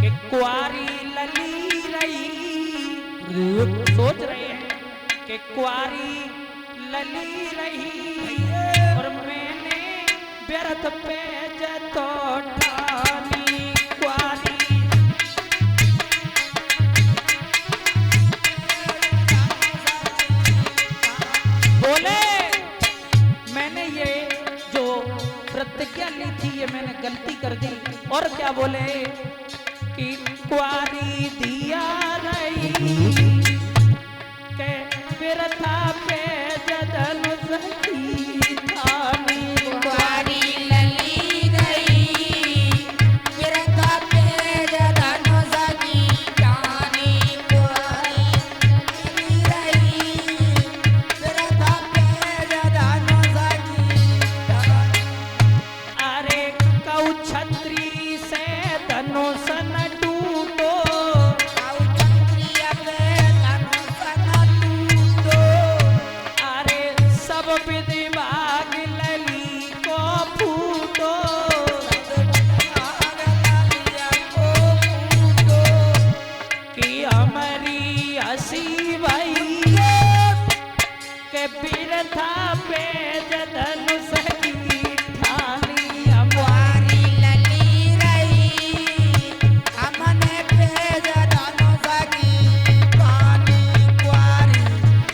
कि कुआरी लली रही, सोच रहे हैं कि कुआरी लली रही और मैंने व्यर्थ पे जतो ठानी कुआरी। बोले मैंने ये जो प्रतिज्ञा ली थी ये मैंने गलती कर दी। और क्या बोले कि कुआरी दिया रही के बिरथा पे जदन सखी ठानी कुआरी लली रही बिरथा पे जदन सखी ठानी कुआरी लली रही बिरथा पे जदन सखी ठानी। अरे कौ छत्री से धनुष न टूटो अरे सब विधि भाग लली को फूटो कि हमारी हसी भाई के बिरथा पे जदन सकी ठानी हमारी। कुआरी लली रही हमने पे जदन सखी ठानी कुआरी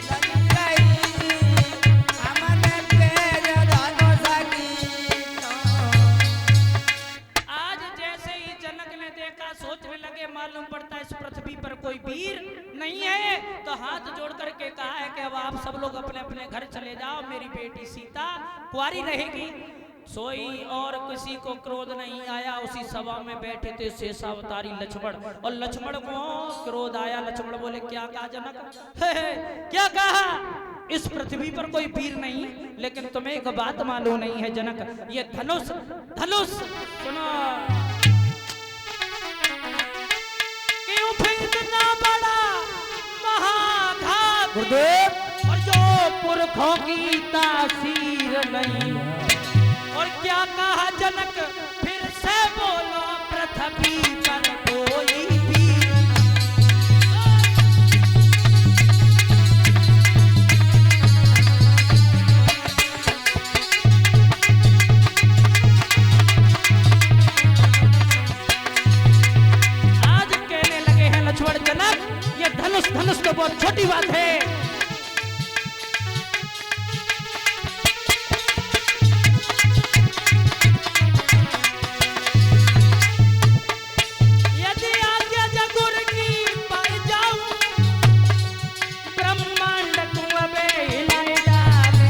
लली रही हमने पे जदन सखी ठानी। आज जैसे ही जनक ने देखा सोचने लगे मालूम पड़ता है इस पृथ्वी पर कोई वीर नहीं है, तो हाथ जोड़ करके कहा है कि अब आप सब लोग अपने अपने घर चले जाओ, मेरी बेटी सीता कुंवारी रहेगी। सोई और किसी को क्रोध नहीं आया। उसी सभा में बैठे थे शेषावतारी लक्ष्मण और लक्ष्मण को क्रोध आया। लक्ष्मण बोले क्या कहा जनक? क्या कहा? इस पृथ्वी पर कोई वीर नहीं, लेकिन तुम्हें एक बात मालूम नहीं है जनक, ये धनुष धनुष सुनो कि उठे इतना बड़ा महाघात गुरुदेव और जो पुरखों की तासीर नहीं। और क्या कहा जनक? फिर से बोलो पृथ्वी पर कोई भी आज कहने लगे हैं लक्ष्मण जनक ये धनुष धनुष तो बहुत छोटी बात है। यदि आज्ञा जगुर की पाई जाऊं ब्रह्मांड को अबे हिलाए डाले।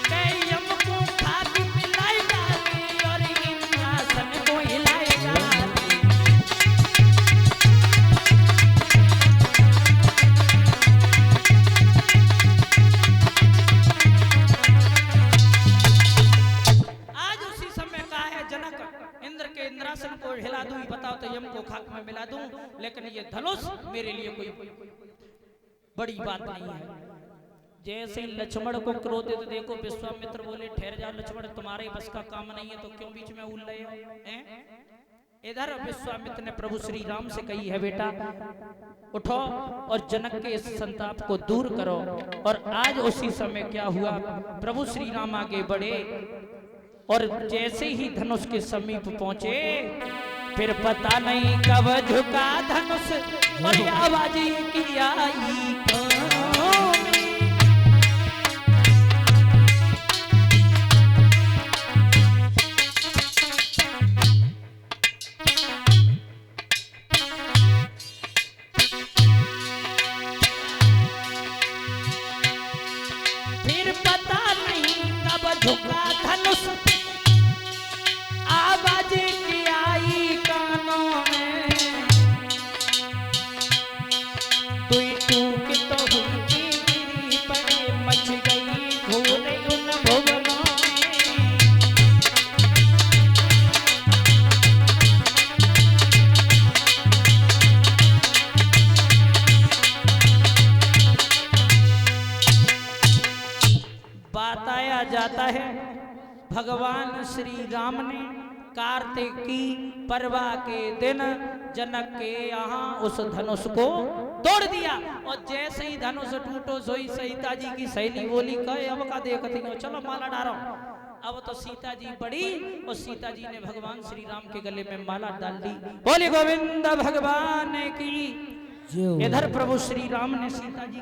के यम को खाद मिलाए डाले और इंद्रासन को हिलाए डाले। आज उसी समय कहा है जनक इंद्र के इंद्रासन को हिला दूं, बताओ तो यम को खाक में मिला दूं, लेकिन ये धनुष मेरे लिए कोई बड़ी बात नहीं है। जैसे ही लक्ष्मण को क्रोधित देखो विश्वामित्र बोले ठहर जा लक्ष्मण, तुम्हारे बस का काम नहीं है तो क्यों बीच में उल रहे हो हैं? इधर विश्वामित्र ने प्रभु श्री राम से कही है बेटा उठो और जनक के इस संताप को दूर करो। और आज उसी समय क्या हुआ, प्रभु श्री राम आगे बढ़े और जैसे ही धनुष के समीप पहुंचे फिर पता नहीं कब झुका धनुष और आवाज की आई कानों में। फिर पता नहीं कब झुका धनुष आवाज की आई कानों में। तुई टूक तो हुई गिरी पड़े मच गई घोर उन भुवनों में। बताया जाता है भगवान श्री राम ने कार्तिक की परवा के दिन जनक के यहाँ उस धनुष को तोड़ दिया। और जैसे ही धनुष टूटो सोई सीता जी की सहेली बोली कहे अब का देखती हो, चलो माला डालो। अब तो सीता जी बड़ी और सीता जी ने भगवान श्री राम के गले में माला डाल दी। बोले गोविंद भगवान की। इधर प्रभु श्री राम ने सीता जी